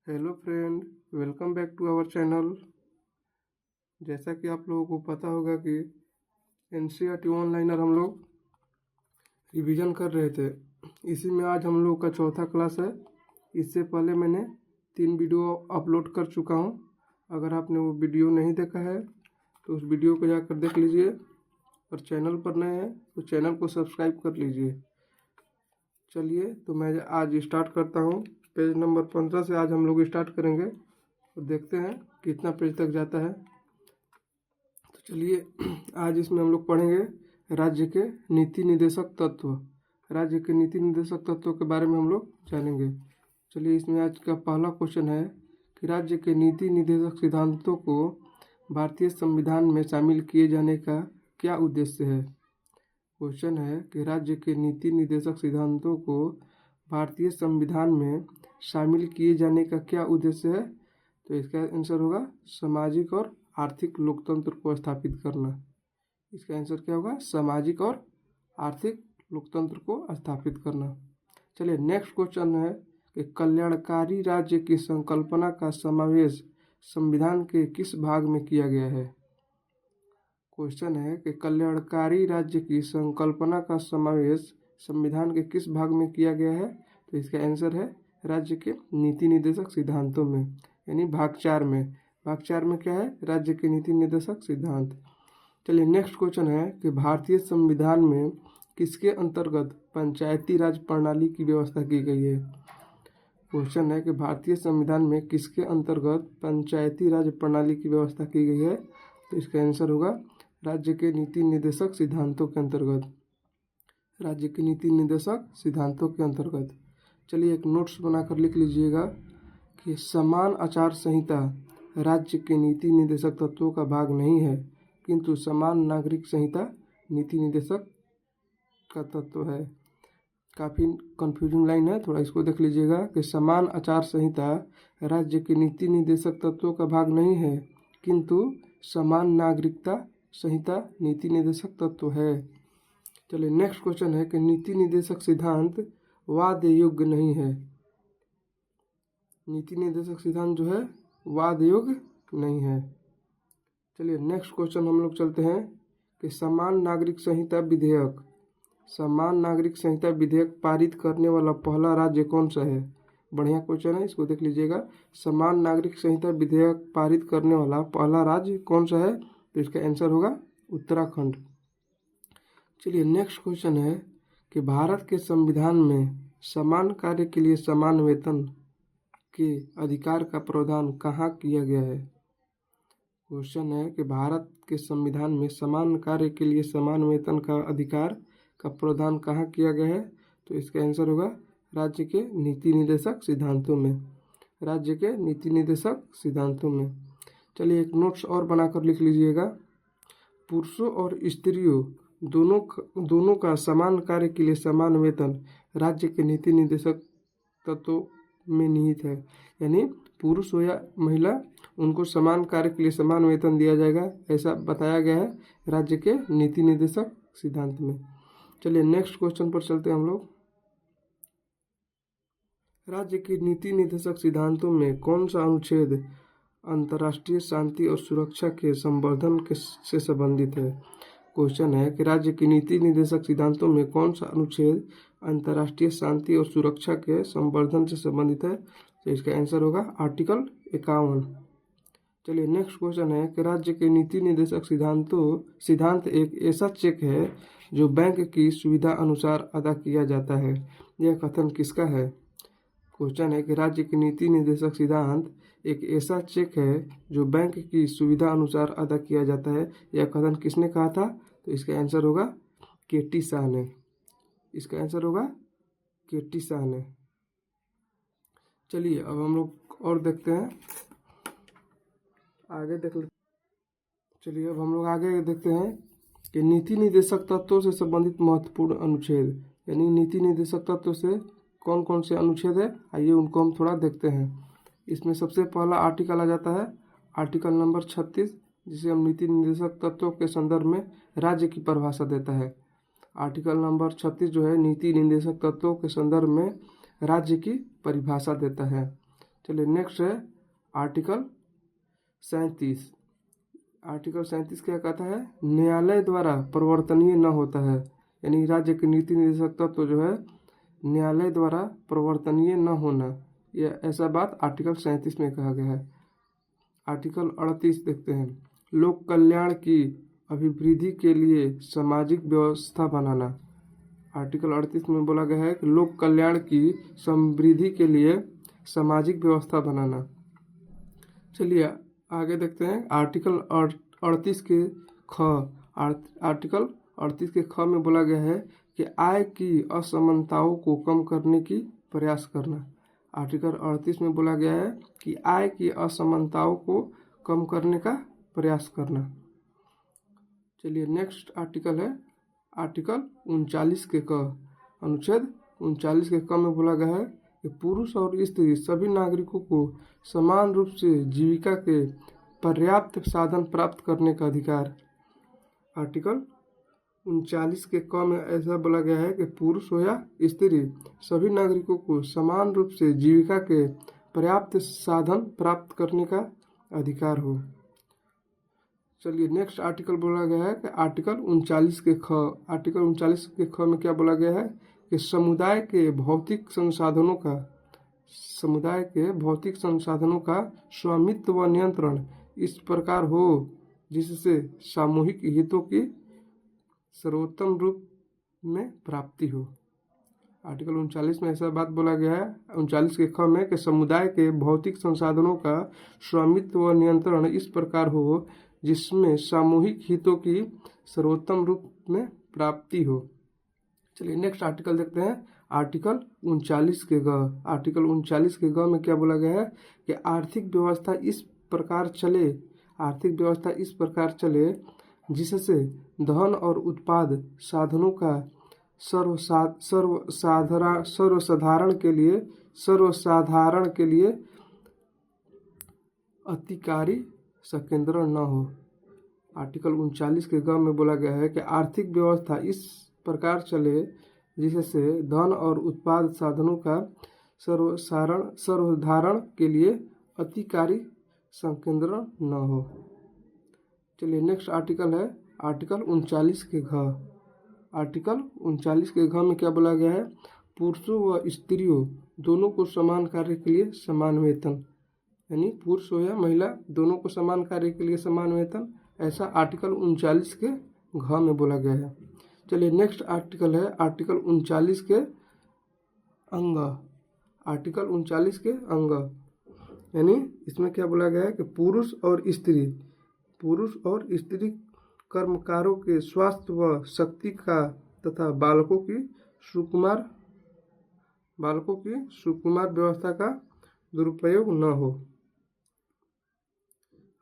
Hello friend, welcome back to our channel. जैसा कि आप लोगों को पता होगा कि एनसीईआरटी ऑनलाइनर हम लोग रिवीजन कर रहे थे। इसी में आज हम लोग का चौथा क्लास है। इससे पहले मैंने 3 वीडियो अपलोड कर चुका हूं। अगर आपने वो वीडियो नहीं देखा है तो उस वीडियो को जाकर देख लीजिए, और चैनल पर नए हैं तो चैनल को सब्सक्राइब कर लीजिए। चलिए तो मैं आज स्टार्ट करता हूं। पेज नंबर 15 से आज हम लोग स्टार्ट करेंगे और देखते हैं कितना पेज तक जाता है। तो चलिए आज इसमें हम लोग पढ़ेंगे राज्य के नीति निदेशक तत्व। राज्य के नीति निदेशक तत्वों के बारे में हम लोग जानेंगे। चलिए इसमें आज का पहला क्वेश्चन है कि राज्य के नीति निदेशक सिद्धांतों को भारतीय संविधान में शामिल किए जाने का क्या उद्देश्य है। क्वेश्चन है कि राज्य के नीति निदेशक सिद्धांतों को भारतीय संविधान में शामिल किए जाने का क्या उद्देश्य है। तो इसका आंसर होगा सामाजिक और आर्थिक लोकतंत्र को स्थापित करना। इसका आंसर क्या होगा? सामाजिक और आर्थिक लोकतंत्र को स्थापित करना। चलिए नेक्स्ट क्वेश्चन है कि कल्याणकारी राज्य की संकल्पना का समावेश संविधान के किस भाग में किया गया है। क्वेश्चन है कि कल्याणकारी राज्य की संकल्पना का समावेश संविधान के किस भाग में किया गया है। तो इसका आंसर है राज्य के नीति निदेशक सिद्धांतों में, यानी भाग 4 में। भाग 4 में क्या है? राज्य के नीति निदेशक सिद्धांत। चलिए नेक्स्ट क्वेश्चन है कि भारतीय संविधान में किसके अंतर्गत पंचायती राज प्रणाली की व्यवस्था की गई है। क्वेश्चन है कि भारतीय संविधान में किसके अंतर्गत पंचायती राज प्रणाली की व्यवस्था की गई है। तो इसका आंसर होगा राज्य के नीति निदेशक सिद्धांतों के अंतर्गत। राज्य के नीति निदेशक सिद्धांतों के अंतर्गत। चलिए एक नोट्स बनाकर लिख लीजिएगा कि समान आचार संहिता राज्य के नीति निदेशक तत्वों का भाग नहीं है, किंतु समान नागरिक संहिता नीति निदेशक का तत्व है। काफ़ी कंफ्यूजिंग लाइन है, थोड़ा इसको देख लीजिएगा कि समान आचार संहिता राज्य के नीति निदेशक तत्वों का भाग नहीं है, किंतु समान नागरिकता संहिता नीति निदेशक तत्व है। चलिए नेक्स्ट क्वेश्चन है कि नीति निदेशक सिद्धांत वाद योग्य नहीं है। नीति निदेशक सिद्धांत जो है वाद योग्य नहीं है। चलिए नेक्स्ट क्वेश्चन हम लोग चलते हैं कि समान नागरिक संहिता विधेयक। समान नागरिक संहिता विधेयक पारित करने वाला पहला राज्य कौन सा है। बढ़िया क्वेश्चन है, इसको देख लीजिएगा। समान नागरिक संहिता विधेयक पारित करने वाला पहला राज्य कौन सा है। तो इसका आंसर होगा उत्तराखंड। चलिए नेक्स्ट क्वेश्चन है कि भारत के संविधान में समान कार्य के लिए समान वेतन के अधिकार का प्रावधान कहाँ किया गया है। क्वेश्चन है कि भारत के संविधान में समान कार्य के लिए समान वेतन का अधिकार का प्रावधान कहाँ किया गया है। तो इसका आंसर होगा राज्य के नीति निदेशक सिद्धांतों में। राज्य के नीति निदेशक सिद्धांतों में। चलिए एक नोट्स और बनाकर लिख लीजिएगा। पुरुषों और स्त्रियों दोनों का समान कार्य के लिए समान वेतन राज्य के नीति निदेशक तत्वों में निहित है, यानी पुरुष हो या महिला उनको समान कार्य के लिए समान वेतन दिया जाएगा, ऐसा बताया गया है राज्य के नीति निदेशक सिद्धांत में। चलिए नेक्स्ट क्वेश्चन पर चलते हैं हम लोग। राज्य के नीति निदेशक सिद्धांतों में कौन सा अनुच्छेद अंतर्राष्ट्रीय शांति और सुरक्षा के संवर्धन से संबंधित है। क्वेश्चन है कि राज्य की नीति निदेशक सिद्धांतों में कौन सा अनुच्छेद अंतर्राष्ट्रीय शांति और सुरक्षा के संवर्धन से संबंधित है। तो इसका आंसर होगा आर्टिकल 51। चलिए नेक्स्ट क्वेश्चन है कि राज्य के नीति निदेशक सिद्धांत एक ऐसा चेक है जो बैंक की सुविधा अनुसार अदा किया जाता है। यह कथन किसका है। क्वेश्चन है कि राज्य के नीति निदेशक सिद्धांत एक ऐसा चेक है जो बैंक की सुविधा अनुसार अदा किया जाता है। यह कथन किसने कहा था। तो इसका आंसर होगा के.टी. शाह ने। इसका आंसर होगा के.टी. शाह ने। चलिए अब हम लोग और देखते हैं, आगे देख लेते। चलिए अब हम लोग आगे देखते हैं कि नीति निदेशक तत्वों से संबंधित महत्वपूर्ण अनुच्छेद, यानी नीति निदेशक तत्व से कौन कौन से अनुच्छेद है, आइए उनको हम थोड़ा देखते हैं। इसमें सबसे पहला आर्टिकल आ जाता है आर्टिकल नंबर 36, जिसे हम नीति निदेशक तत्वों के संदर्भ में राज्य की परिभाषा देता है। आर्टिकल नंबर 36 जो है नीति निदेशक तत्वों के संदर्भ में राज्य की परिभाषा देता है। चलिए नेक्स्ट है आर्टिकल 37। आर्टिकल 37 क्या कहता है? न्यायालय द्वारा परिवर्तनीय न होता है, यानी राज्य के नीति निर्देशक तत्व तो जो है न्यायालय द्वारा परिवर्तनीय न होना, यह ऐसा बात आर्टिकल 37 में कहा गया है। आर्टिकल 38 देखते हैं, लोक कल्याण की अभिवृद्धि के लिए सामाजिक व्यवस्था बनाना। आर्टिकल 38 में बोला गया है कि लोक कल्याण की समृद्धि के लिए सामाजिक व्यवस्था बनाना। चलिए आगे देखते हैं आर्टिकल 38 के ख। आर्टिकल 38 के ख में बोला गया है कि आय की असमानताओं को कम करने की प्रयास करना। आर्टिकल 38 में बोला गया है कि आय की असमानताओं को कम करने का प्रयास करना। चलिए नेक्स्ट आर्टिकल है आर्टिकल 39 के क। अनुच्छेद 39 के क में बोला गया है कि पुरुष और स्त्री सभी नागरिकों को समान रूप से जीविका के पर्याप्त साधन प्राप्त करने का अधिकार। आर्टिकल 39 के क में ऐसा बोला गया है कि पुरुष हो या स्त्री सभी नागरिकों को समान रूप से जीविका के पर्याप्त साधन प्राप्त करने का अधिकार हो। चलिए नेक्स्ट आर्टिकल बोला गया है कि आर्टिकल 39 के ख। आर्टिकल 39 के ख में क्या बोला गया है कि समुदाय के भौतिक संसाधनों का स्वामित्व व नियंत्रण इस प्रकार हो जिससे सामूहिक हितों की सर्वोत्तम रूप में प्राप्ति हो। आर्टिकल 39 में ऐसा बात बोला गया है 39 के ख में कि समुदाय के भौतिक संसाधनों का स्वामित्व व नियंत्रण इस प्रकार हो जिसमें सामूहिक हितों की सर्वोत्तम रूप में प्राप्ति हो। चलिए नेक्स्ट आर्टिकल देखते हैं आर्टिकल 39 के ग। आर्टिकल 39 के ग में क्या बोला गया है कि आर्थिक व्यवस्था इस प्रकार चले जिससे धन और उत्पाद साधनों का सर्वसाधारण के लिए अतिकारी संकेंद्रण न हो। आर्टिकल 39 के ग में बोला गया है कि आर्थिक व्यवस्था इस प्रकार चले जिससे धन और उत्पाद साधनों का सर्वसाधारण के लिए अतिकारी संकेंद्रण न हो। चलिए नेक्स्ट आर्टिकल है आर्टिकल 39 के घ। आर्टिकल 39 के घ में क्या बोला गया है? पुरुषों व स्त्रियों दोनों को समान कार्य के लिए समान वेतन, यानी पुरुष हो या महिला दोनों को समान कार्य के लिए समान वेतन, ऐसा आर्टिकल 39 के घ में बोला गया है। चलिए नेक्स्ट आर्टिकल है आर्टिकल 39 के अंग। आर्टिकल 39 के अंग, यानी इसमें क्या बोला गया है कि पुरुष और स्त्री कर्मकारों के स्वास्थ्य व शक्ति का तथा बालकों की सुकुमार व्यवस्था का दुरुपयोग न हो।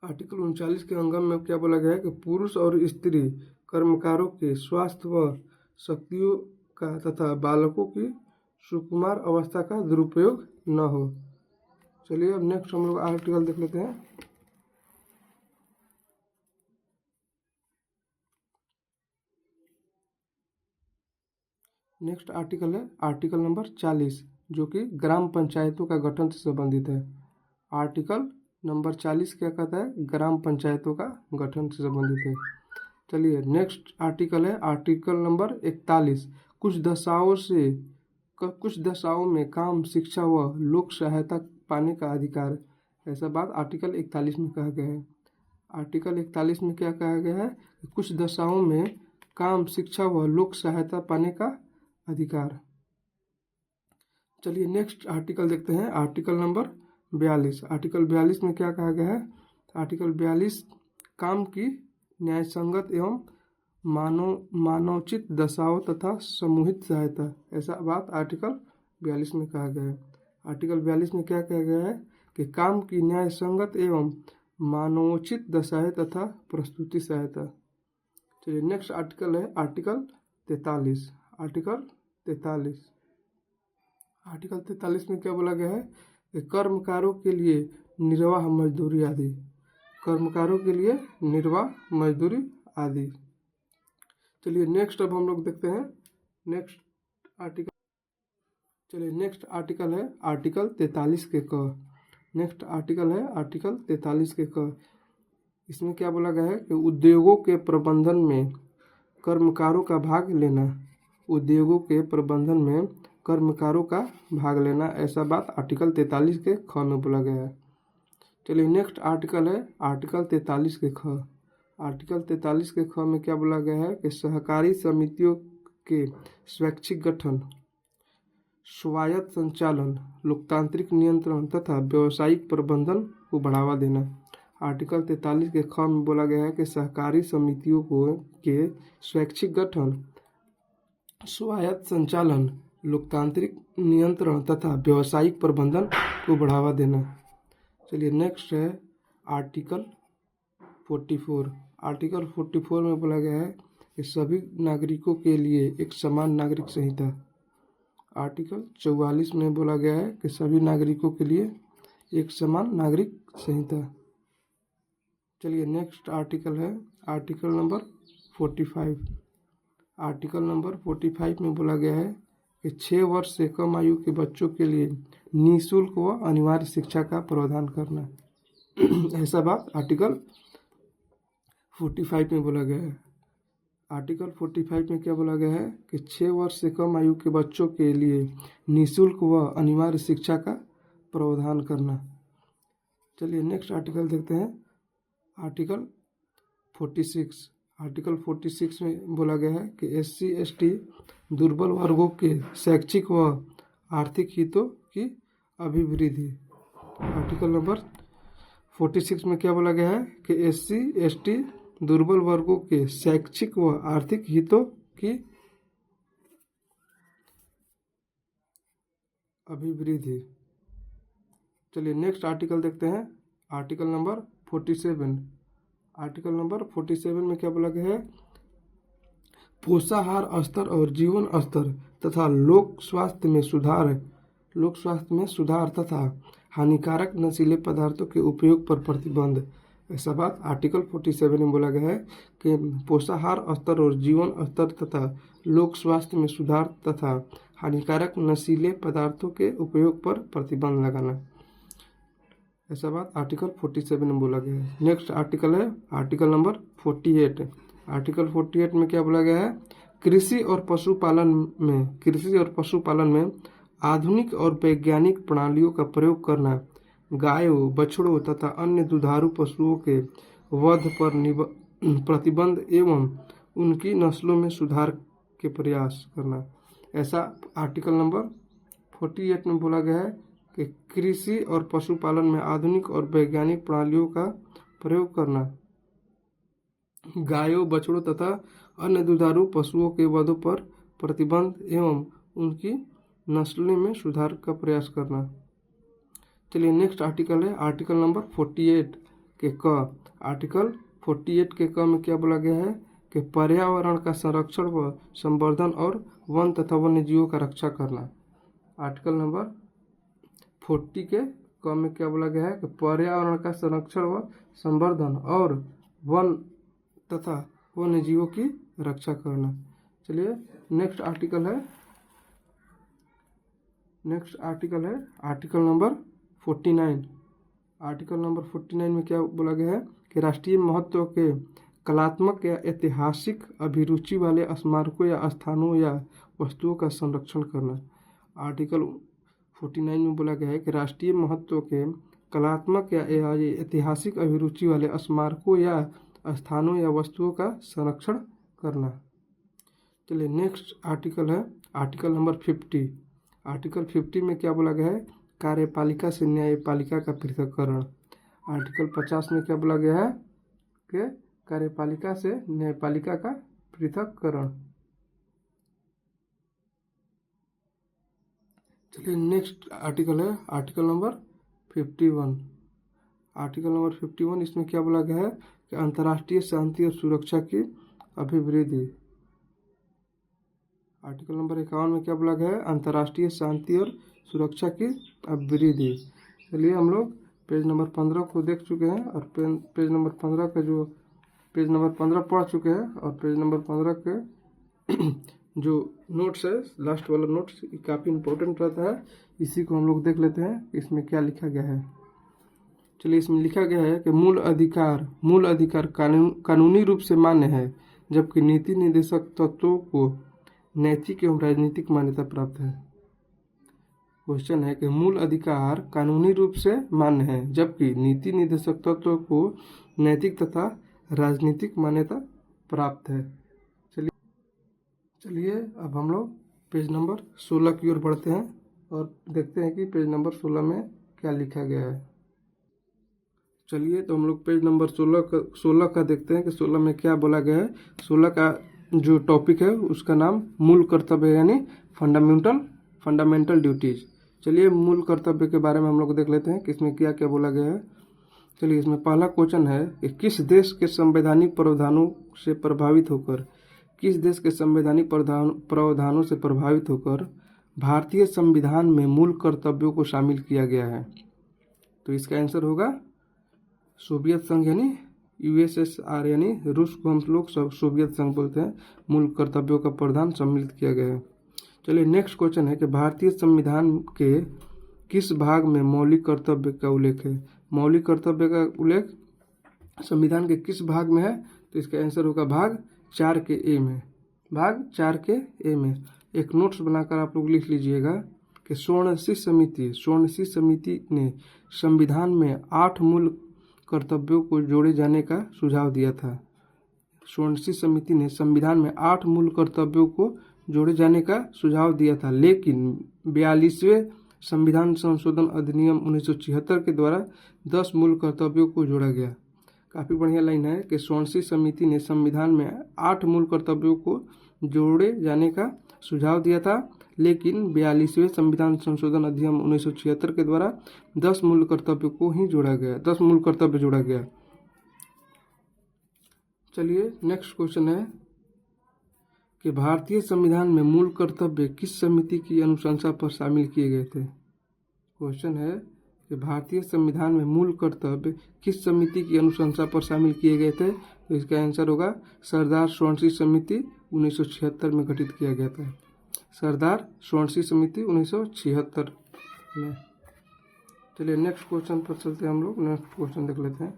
आर्टिकल 39 के अंग में क्या बोला गया है कि पुरुष और स्त्री कर्मकारों के स्वास्थ्य व शक्तियों का तथा बालकों की सुकुमार अवस्था का दुरुपयोग न हो। चलिए अब नेक्स्ट हम लोग आर्टिकल देख लेते हैं। नेक्स्ट आर्टिकल है आर्टिकल नंबर 40 जो कि ग्राम पंचायतों का गठन से संबंधित है। आर्टिकल नंबर 40 क्या कहता है? ग्राम पंचायतों का गठन से संबंधित है। चलिए नेक्स्ट आर्टिकल है आर्टिकल नंबर 41। कुछ दशाओं में काम, शिक्षा व लोक सहायता पाने का अधिकार, ऐसा बात आर्टिकल 41 में कहा गया है। आर्टिकल 41 में क्या कहा गया है? कुछ दशाओं में काम, शिक्षा व लोक सहायता पाने का अधिकार। चलिए नेक्स्ट आर्टिकल देखते हैं आर्टिकल नंबर 42। आर्टिकल 42 में क्या कहा गया है? आर्टिकल 42 काम की न्यायसंगत एवं मानवोचित दशाओं तथा समूहित सहायता, ऐसा बात आर्टिकल 42 में कहा गया है। आर्टिकल 42 में क्या कहा गया है कि काम की न्यायसंगत एवं मानवोचित दशाएं तथा प्रस्तुति सहायता। चलिए नेक्स्ट आर्टिकल है आर्टिकल 43। आर्टिकल 43 में क्या बोला गया है कि कर्मकारों के लिए निर्वाह मजदूरी आदि। चलिए नेक्स्ट अब हम लोग देखते हैं नेक्स्ट आर्टिकल। चलिए नेक्स्ट आर्टिकल है आर्टिकल 43 के क। नेक्स्ट आर्टिकल है आर्टिकल 43 के क। इसमें क्या बोला गया है कि उद्योगों के प्रबंधन में कर्मकारों का भाग लेना। उद्योगों के प्रबंधन में कर्मकारों का भाग लेना, ऐसा बात आर्टिकल 43 के ख में बोला गया है। चलिए नेक्स्ट आर्टिकल है आर्टिकल 43 के ख। आर्टिकल 43 के ख में क्या बोला गया है कि सहकारी समितियों के स्वैच्छिक गठन, स्वायत्त संचालन, लोकतांत्रिक नियंत्रण तथा व्यावसायिक प्रबंधन को बढ़ावा देना। आर्टिकल 43 के ख में बोला गया है कि सहकारी समितियों के स्वैच्छिक गठन, स्वायत्त संचालन, लोकतांत्रिक नियंत्रण तथा व्यावसायिक प्रबंधन को बढ़ावा देना। चलिए नेक्स्ट है आर्टिकल 44। आर्टिकल 44 में बोला गया है कि सभी नागरिकों के लिए एक समान नागरिक संहिता। आर्टिकल 44 में बोला गया है कि सभी नागरिकों के लिए एक समान नागरिक संहिता। चलिए नेक्स्ट आर्टिकल है आर्टिकल नंबर 45। आर्टिकल नंबर 45 में बोला गया है कि 6 वर्ष से कम आयु के बच्चों के लिए निःशुल्क व अनिवार्य शिक्षा का प्रावधान करना। ऐसा बात आर्टिकल 45 में बोला गया है। आर्टिकल 45 में क्या बोला गया है कि 6 वर्ष से कम आयु के बच्चों के लिए निःशुल्क व अनिवार्य शिक्षा का प्रावधान करना। चलिए नेक्स्ट आर्टिकल देखते हैं आर्टिकल 46। आर्टिकल 46 में बोला गया है कि SC ST दुर्बल वर्गों के शैक्षिक व आर्थिक हितों की अभिवृद्धि। आर्टिकल नंबर 46 में क्या बोला गया है कि SC ST दुर्बल वर्गों के शैक्षिक व आर्थिक हितों की अभिवृद्धि। चलिए नेक्स्ट आर्टिकल देखते हैं आर्टिकल नंबर 47। आर्टिकल नंबर 47 में क्या बोला गया है, पोषाहार स्तर और जीवन स्तर तथा लोक स्वास्थ्य में सुधार तथा हानिकारक नशीले पदार्थों के उपयोग पर प्रतिबंध। ऐसा बात आर्टिकल 47 में बोला गया है कि पोषाहार स्तर और जीवन स्तर तथा लोक स्वास्थ्य में सुधार तथा हानिकारक नशीले पदार्थों के उपयोग पर प्रतिबंध लगाना। ऐसा बात आर्टिकल 47 में बोला गया है। नेक्स्ट आर्टिकल है आर्टिकल नंबर 48। आर्टिकल 48 में क्या बोला गया है, कृषि और पशुपालन में आधुनिक और वैज्ञानिक प्रणालियों का प्रयोग करना, गायों, बछड़ों तथा अन्य दुधारू पशुओं के वध पर प्रतिबंध एवं उनकी नस्लों में सुधार के प्रयास करना। ऐसा आर्टिकल नंबर 48 में बोला गया है कि कृषि और पशुपालन में आधुनिक और वैज्ञानिक प्रणालियों का प्रयोग करना, गायों, बछड़ों तथा अन्य दुधारू पशुओं के वधों पर प्रतिबंध एवं उनकी नस्लों में सुधार का प्रयास करना। चलिए नेक्स्ट आर्टिकल है आर्टिकल नंबर 48 के क। आर्टिकल 48 के क में क्या बोला गया है कि पर्यावरण का संरक्षण व संवर्धन और वन तथा वन्य जीवों का रक्षा करना। आर्टिकल नंबर 40 के क में क्या बोला गया है कि पर्यावरण का संरक्षण व संवर्धन और वन तथा वन्य जीवों की रक्षा करना। चलिए नेक्स्ट आर्टिकल है आर्टिकल नंबर 49। आर्टिकल नंबर 49 में क्या बोला गया है कि राष्ट्रीय महत्व के कलात्मक या ऐतिहासिक अभिरुचि वाले स्मारकों या स्थानों या वस्तुओं का संरक्षण करना। आर्टिकल 49 में बोला गया है कि राष्ट्रीय महत्व के कलात्मक या ऐतिहासिक अभिरुचि वाले स्मारकों या स्थानों या वस्तुओं का संरक्षण करना। चलिए नेक्स्ट आर्टिकल है आर्टिकल नंबर 50। आर्टिकल 50 में क्या बोला गया है, कार्यपालिका से न्यायपालिका का पृथक्करण। आर्टिकल 50 में क्या बोला गया है कि कार्यपालिका से न्यायपालिका का पृथक्करण। चलिए नेक्स्ट आर्टिकल है आर्टिकल नंबर 51। आर्टिकल नंबर 51 इसमें क्या बोला गया है कि अंतर्राष्ट्रीय शांति और सुरक्षा की अभिवृद्धि। आर्टिकल नंबर 51 में क्या बोला गया है, अंतर्राष्ट्रीय शांति और सुरक्षा की अभिवृद्धि। चलिए हम लोग पेज नंबर 15 को देख चुके हैं और पेज नंबर 15 का जो पेज नंबर 15 पढ़ चुके हैं और पेज नंबर 15 के जो नोट्स है, लास्ट वाला नोट्स काफ़ी इम्पोर्टेंट रहता है, इसी को हम लोग देख लेते हैं इसमें क्या लिखा गया है। चलिए इसमें लिखा गया है कि मूल अधिकार कानूनी रूप से मान्य है, जबकि नीति निर्देशक तत्वों को नैतिक एवं राजनीतिक मान्यता प्राप्त है। क्वेश्चन है कि मूल अधिकार कानूनी रूप से मान्य है, जबकि नीति निर्देशक तत्वों को नैतिक तथा राजनीतिक मान्यता प्राप्त है। चलिए अब हम लोग पेज नंबर 16 की ओर बढ़ते हैं और देखते हैं कि पेज नंबर 16 में क्या लिखा गया है। चलिए तो हम लोग पेज नंबर 16 का देखते हैं कि 16 में क्या बोला गया है। 16 का जो टॉपिक है उसका नाम मूल कर्तव्य यानी फंडामेंटल ड्यूटीज। चलिए मूल कर्तव्य के बारे में हम लोग देख लेते हैं कि इसमें क्या क्या बोला गया है। चलिए इसमें पहला क्वेश्चन है कि किस देश के संवैधानिक प्रावधानों से प्रभावित होकर भारतीय संविधान में मूल कर्तव्यों को शामिल किया गया है। तो इसका आंसर होगा सोवियत संघ यानी यूएसएसआर यानी रूस को हम लोग सोवियत संघ बोलते हैं। मूल कर्तव्यों का प्रावधान सम्मिलित किया गया है। चलिए नेक्स्ट क्वेश्चन है कि भारतीय संविधान के किस भाग में मौलिक कर्तव्य का उल्लेख है। मौलिक कर्तव्य का उल्लेख संविधान के किस भाग में है। तो इसका आंसर होगा भाग 4 के ए में। भाग 4 के ए में एक नोट्स बनाकर आप लोग लिख लीजिएगा कि स्वर्ण सी समिति ने संविधान में 8 मूल कर्तव्यों को जोड़े जाने का सुझाव दिया था। स्वर्ण सी समिति ने संविधान में 8 मूल कर्तव्यों को जोड़े जाने का सुझाव दिया था, लेकिन 42वें संविधान संशोधन अधिनियम 1976 के द्वारा 10 मूल कर्तव्यों को जोड़ा गया। काफ़ी बढ़िया लाइन है कि स्वर्ण समिति ने संविधान में 8 मूल कर्तव्यों को जोड़े जाने का सुझाव दिया था, लेकिन 42वें संविधान संशोधन अधिनियम 1976 के द्वारा 10 मूल कर्तव्यों को ही जोड़ा गया, 10 मूल कर्तव्य जोड़ा गया। चलिए नेक्स्ट क्वेश्चन है कि भारतीय संविधान में मूल कर्तव्य किस समिति की अनुशंसा पर शामिल किए गए थे। क्वेश्चन है कि भारतीय संविधान में मूल कर्तव्य किस समिति की अनुशंसा पर शामिल किए गए थे। तो इसका आंसर होगा सरदार स्वर्ण समिति 1976 में गठित किया गया था। सरदार स्वर्ण समिति 1976 में। चलिए नेक्स्ट क्वेश्चन पर चलते हैं हम लोग। नेक्स्ट क्वेश्चन देख लेते हैं।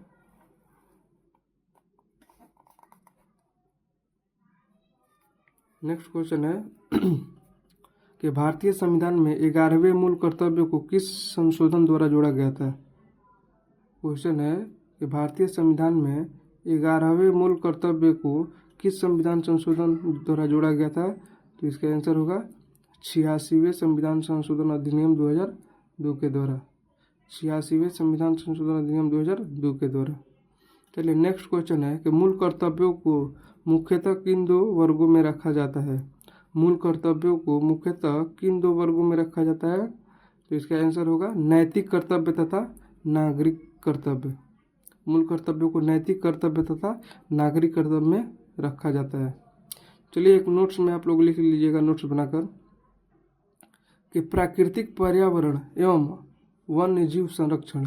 नेक्स्ट क्वेश्चन है कि भारतीय संविधान में 11वें मूल कर्तव्य को किस संशोधन द्वारा जोड़ा गया था। क्वेश्चन है कि भारतीय संविधान में 11वें मूल कर्तव्य को किस संविधान संशोधन द्वारा जोड़ा गया था। तो इसका आंसर होगा 86वें संविधान संशोधन अधिनियम 2002 के द्वारा। 86वें संविधान संशोधन अधिनियम 2002 के द्वारा। चलिए नेक्स्ट क्वेश्चन है कि मूल कर्तव्यों को मुख्यतः किन 2 वर्गों में रखा जाता है। मूल कर्तव्यों को मुख्यतः किन 2 वर्गों में रखा जाता है। तो इसका आंसर होगा नैतिक कर्तव्य तथा नागरिक कर्तव्य। मूल कर्तव्यों को नैतिक कर्तव्य तथा नागरिक कर्तव्य में रखा जाता है। चलिए एक नोट्स में आप लोग लिख लीजिएगा नोट्स बनाकर कि प्राकृतिक पर्यावरण एवं वन्यजीव संरक्षण।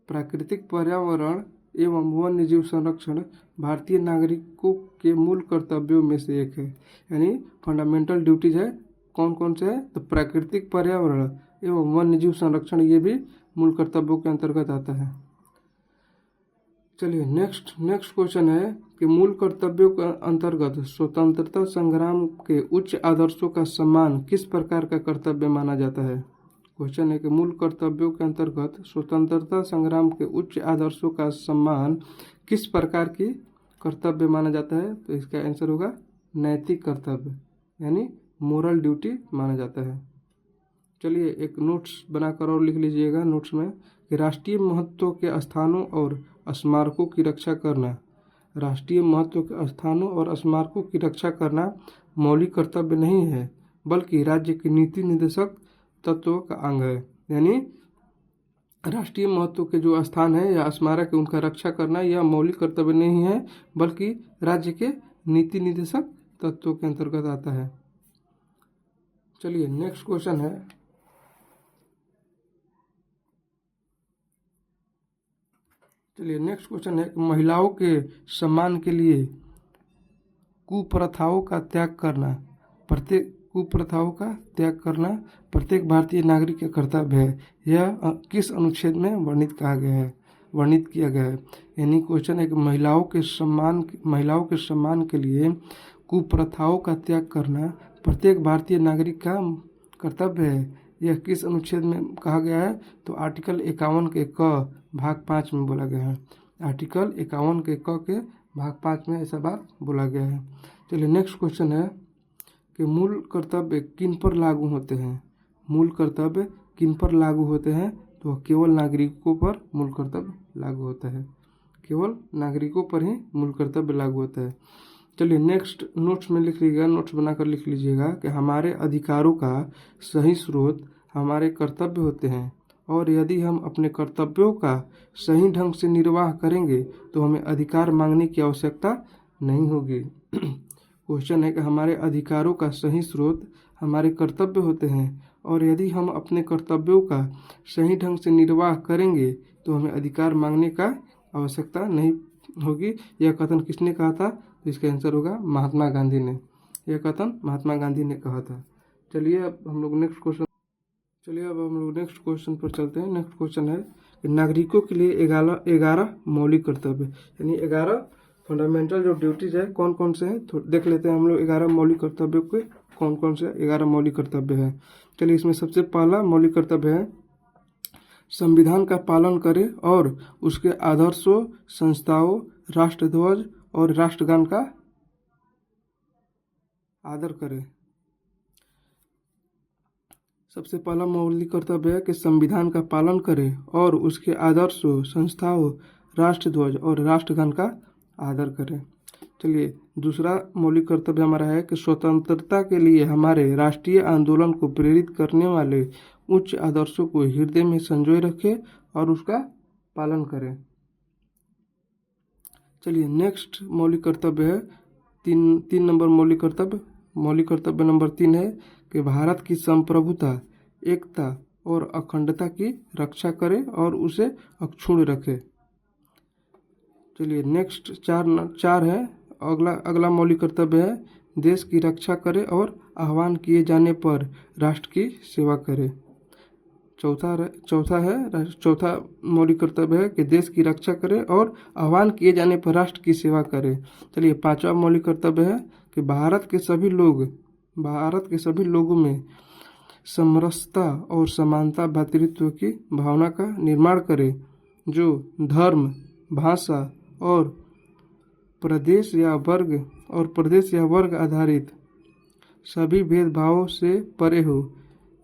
प्राकृतिक पर्यावरण एवं वन्यजीव संरक्षण भारतीय नागरिकों के मूल कर्तव्यों में से एक है, यानी फंडामेंटल ड्यूटीज है। कौन कौन से है। तो प्राकृतिक पर्यावरण एवं वन्यजीव संरक्षण ये भी मूल कर्तव्यों के अंतर्गत आता है। चलिए नेक्स्ट क्वेश्चन है कि मूल कर्तव्यों के अंतर्गत स्वतंत्रता संग्राम के उच्च आदर्शों का सम्मान किस प्रकार का कर्तव्य माना जाता है। क्वेश्चन है कि मूल कर्तव्यों के अंतर्गत स्वतंत्रता संग्राम के उच्च आदर्शों का सम्मान किस प्रकार की कर्तव्य माना जाता है। तो इसका आंसर होगा नैतिक कर्तव्य यानी मोरल ड्यूटी माना जाता है। चलिए एक नोट्स बनाकर और लिख लीजिएगा नोट्स में कि राष्ट्रीय महत्व के स्थानों और स्मारकों की रक्षा करना। राष्ट्रीय महत्व के स्थानों और स्मारकों की रक्षा करना मौलिक कर्तव्य नहीं है, बल्कि राज्य की नीति निर्देशक तत्वों का अंग है। यानी राष्ट्रीय महत्व के जो स्थान है या स्मारक है उनका रक्षा करना यह मौलिक कर्तव्य नहीं है, बल्कि राज्य के नीति निर्देशक तत्वों के अंतर्गत आता है। चलिए नेक्स्ट क्वेश्चन है महिलाओं के सम्मान के लिए कुप्रथाओं का त्याग करना प्रत्येक कुप्रथाओं का त्याग करना प्रत्येक भारतीय नागरिक का कर्तव्य है। यह किस अनुच्छेद में वर्णित किया गया है। यानी क्वेश्चन है कि महिलाओं के सम्मान के लिए कुप्रथाओं का त्याग करना प्रत्येक भारतीय नागरिक का कर्तव्य है। यह किस अनुच्छेद में कहा गया है, तो आर्टिकल 51 के क भाग 5 में बोला गया है। आर्टिकल 51 के क के भाग 5 में ऐसा बात बोला गया है। चलिए नेक्स्ट क्वेश्चन है कि मूल कर्तव्य किन पर लागू होते हैं। मूल कर्तव्य किन पर लागू होते हैं, तो केवल नागरिकों पर मूल कर्तव्य लागू होता है। केवल नागरिकों पर ही मूल कर्तव्य लागू होता है। चलिए नेक्स्ट नोट्स में लिख लीजिएगा, नोट्स बनाकर लिख लीजिएगा कि हमारे अधिकारों का सही स्रोत हमारे कर्तव्य होते हैं और यदि हम अपने कर्तव्यों का सही ढंग से निर्वाह करेंगे तो हमें अधिकार मांगने की आवश्यकता नहीं होगी। क्वेश्चन है कि हमारे अधिकारों का सही स्रोत हमारे कर्तव्य होते हैं और यदि हम अपने कर्तव्यों का सही ढंग से निर्वाह करेंगे तो हमें अधिकार मांगने का आवश्यकता नहीं होगी। यह कथन किसने कहा था, तो इसका आंसर होगा महात्मा गांधी ने। यह कथन महात्मा गांधी ने कहा था। चलिए अब हम लोग नेक्स्ट क्वेश्चन पर चलते हैं। नेक्स्ट क्वेश्चन है कि नागरिकों के लिए 11 मौलिक कर्तव्य, यानी 11 फंडामेंटल जो ड्यूटीज है कौन कौन से हैं, तो देख लेते हैं हम लोग 11 मौलिक कर्तव्यों के कौन कौन से 11 मौलिक कर्तव्य हैं। चलिए इसमें सबसे पहला मौलिक कर्तव्य है संविधान का पालन करें और उसके आदर्शों, संस्थाओं, राष्ट्रध्वज और राष्ट्रगान का आदर करें। सबसे पहला मौलिक कर्तव्य है कि संविधान का पालन करें और उसके आदर्शों, संस्थाओं, राष्ट्रध्वज और राष्ट्रगान का आदर करें। चलिए दूसरा मौलिक कर्तव्य हमारा है कि स्वतंत्रता के लिए हमारे राष्ट्रीय आंदोलन को प्रेरित करने वाले उच्च आदर्शों को हृदय में संजोए रखें और उसका पालन करें। चलिए नेक्स्ट मौलिक कर्तव्य है तीन नंबर मौलिक कर्तव्य नंबर 3 है कि भारत की संप्रभुता, एकता और अखंडता की रक्षा करें और उसे अक्षुण्ण रखें। चलिए नेक्स्ट चार है अगला मौलिक कर्तव्य है देश की रक्षा करें और आह्वान किए जाने पर राष्ट्र की सेवा करें। चौथा मौलिक कर्तव्य है कि देश की रक्षा करें और आह्वान किए जाने पर राष्ट्र की सेवा करें। चलिए पांचवा मौलिक कर्तव्य है कि भारत के सभी लोगों में समरसता और समानता, भ्रातृत्व की भावना का निर्माण करें, जो धर्म, भाषा और प्रदेश या वर्ग आधारित सभी भेदभावों से परे हो।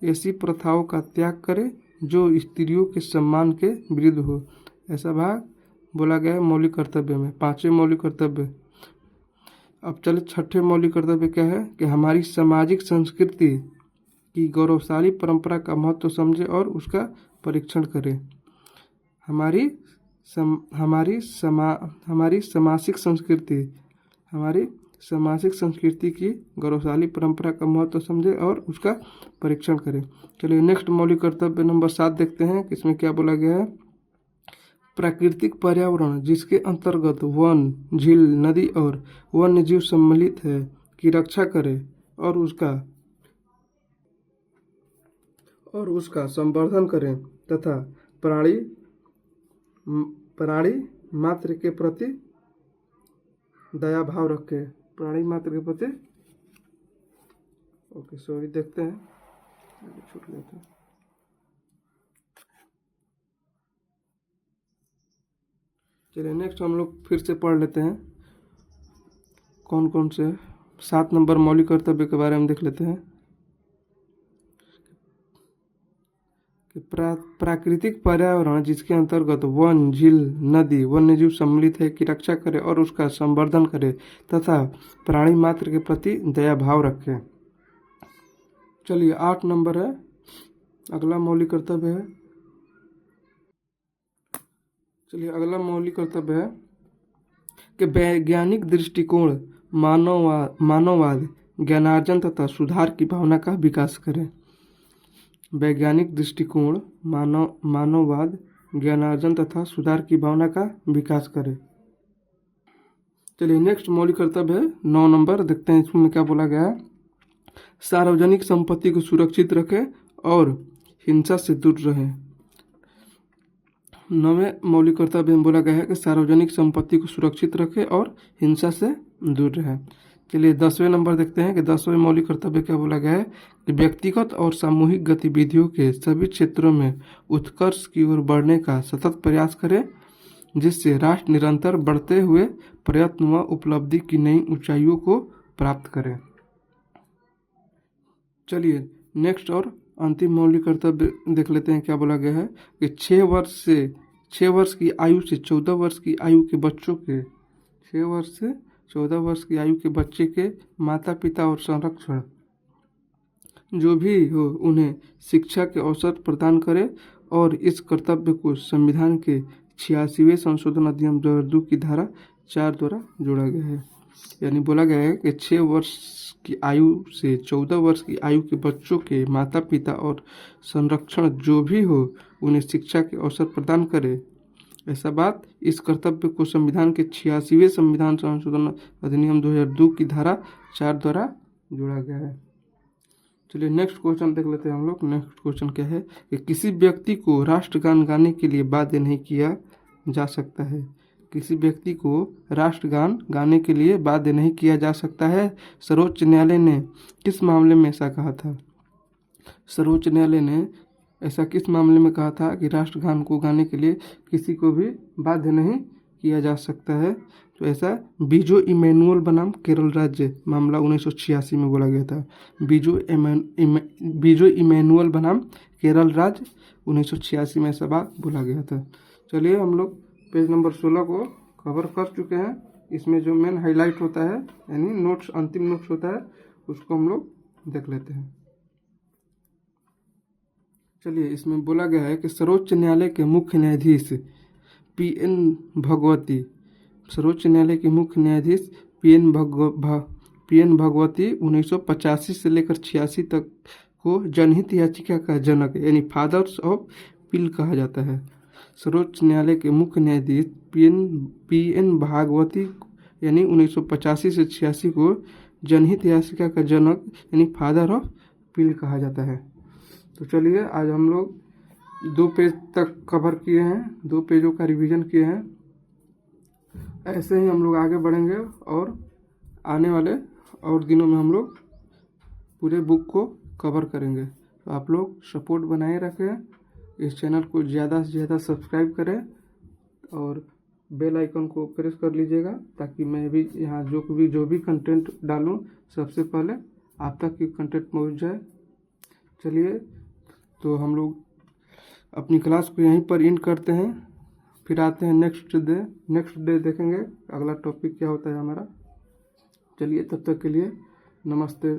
ऐसी प्रथाओं का त्याग करें जो स्त्रियों के सम्मान के विरुद्ध हो। ऐसा भाग बोला गया है मौलिक कर्तव्य में, 5वें मौलिक कर्तव्य। अब चले 6ठे मौलिक कर्तव्य क्या है कि हमारी सामाजिक संस्कृति की गौरवशाली परंपरा का महत्व समझे और उसका परीक्षण करें। हमारी सामाजिक संस्कृति की गौरवशाली परंपरा का महत्व समझे और उसका परीक्षण करें। चलिए नेक्स्ट मौलिक कर्तव्य नंबर 7 देखते हैं कि इसमें क्या बोला गया है। प्राकृतिक पर्यावरण जिसके अंतर्गत वन, झील, नदी और वन्य जीव सम्मिलित है की रक्षा करें और उसका संवर्धन करें तथा प्राणी मात्र के प्रति दया भाव रखें। प्राणी मात्र के प्रति देखते हैं, छूट लेते हैं। चलिए नेक्स्ट हम लोग फिर से पढ़ लेते हैं कौन कौन से 7 नंबर मौलिक कर्तव्य के बारे में देख लेते हैं कि प्राकृतिक पर्यावरण जिसके अंतर्गत वन, झील, नदी, वन्यजीव सम्मिलित है की रक्षा करें और उसका संवर्धन करें तथा प्राणी मात्र के प्रति दया भाव रखें। चलिए 8 नंबर है अगला मौलिक कर्तव्य है। चलिए अगला मौलिक कर्तव्य है कि वैज्ञानिक दृष्टिकोण, मानववाद, ज्ञानार्जन तथा सुधार की भावना का विकास करें। वैज्ञानिक दृष्टिकोण, मानववाद, ज्ञानार्जन तथा सुधार की भावना का विकास करें। चलिए नेक्स्ट मौलिक कर्तव्य है 9 नंबर, देखते हैं इसमें क्या बोला गया है सार्वजनिक संपत्ति को सुरक्षित रखें और हिंसा से दूर रहें। 9वें मौलिक कर्तव्य में बोला गया है कि सार्वजनिक संपत्ति को सुरक्षित रखें और हिंसा से दूर रहें। चलिए 10वें नंबर देखते हैं कि 10वें मौलिक कर्तव्य क्या बोला गया है कि व्यक्तिगत और सामूहिक गतिविधियों के सभी क्षेत्रों में उत्कर्ष की ओर बढ़ने का सतत प्रयास करें, जिससे राष्ट्र निरंतर बढ़ते हुए प्रयत्न व उपलब्धि की नई ऊंचाइयों को प्राप्त करे। चलिए नेक्स्ट और अंतिम मौलिक कर्तव्य देख लेते हैं। क्या बोला गया है कि 6 वर्ष की आयु से 14 वर्ष की आयु के बच्चों के 6 वर्ष से 14 वर्ष की आयु के बच्चे के माता पिता और संरक्षण जो भी हो उन्हें शिक्षा के अवसर प्रदान करें और इस कर्तव्य को संविधान के 86वें संशोधन अधिनियम 2002 की धारा 4 द्वारा जोड़ा गया है। यानी बोला गया है कि 6 वर्ष की आयु से 14 वर्ष की आयु के बच्चों के माता पिता और संरक्षण जो भी हो उन्हें शिक्षा के अवसर प्रदान करे। ऐसा बात इस कर्तव्य को संविधान के 86वें संविधान संशोधन अधिनियम 2002 की धारा 4 द्वारा जोड़ा गया है। चलिए नेक्स्ट क्वेश्चन देख लेते हैं हम लोग। नेक्स्ट क्वेश्चन क्या है कि किसी व्यक्ति को राष्ट्रगान गाने के लिए बाध्य नहीं किया जा सकता है। किसी व्यक्ति को राष्ट्रगान गाने के लिए बाध्य नहीं किया जा सकता है। सर्वोच्च न्यायालय ने किस मामले में ऐसा कहा था? सर्वोच्च न्यायालय ने ऐसा किस मामले में कहा था कि राष्ट्रगान को गाने के लिए किसी को भी बाध्य नहीं किया जा सकता है? तो ऐसा बीजो इमैनुअल बनाम केरल राज्य मामला 1986 में बोला गया था। बीजो इमैनुअल बनाम केरल राज्य 1986 में ऐसा बात बोला गया था। चलिए हम लोग पेज नंबर 16 को कवर कर चुके हैं। इसमें जो मेन हाईलाइट होता है यानी नोट्स, अंतिम नोट्स होता है, उसको हम लोग देख लेते हैं। चलिए इसमें बोला गया है कि सर्वोच्च न्यायालय के मुख्य न्यायाधीश पीएन भगवती, सर्वोच्च न्यायालय के मुख्य न्यायाधीश पीएन भगवती 1985 से लेकर 86 तक को जनहित याचिका का जनक यानी फादर्स ऑफ पील कहा जाता है। सर्वोच्च न्यायालय के मुख्य न्यायाधीश पीएन भागवती यानी 1985 से 86 को जनहित याचिका का जनक यानी फादर ऑफ पील कहा जाता है। तो चलिए आज हम लोग 2 पेज तक कवर किए हैं, 2 पेजों का रिवीजन किए हैं। ऐसे ही हम लोग आगे बढ़ेंगे और आने वाले और दिनों में हम लोग पूरे बुक को कवर करेंगे। तो आप लोग सपोर्ट बनाए रखें, इस चैनल को ज़्यादा से ज़्यादा सब्सक्राइब करें और बेल आइकन को प्रेस कर लीजिएगा ताकि मैं भी यहाँ जो भी कंटेंट डालूँ सबसे पहले आप तक की कंटेंट पहुँच जाए। चलिए तो हम लोग अपनी क्लास को यहीं पर एंड करते हैं, फिर आते हैं नेक्स्ट डे देखेंगे अगला टॉपिक क्या होता है हमारा। चलिए तब तक के लिए नमस्ते।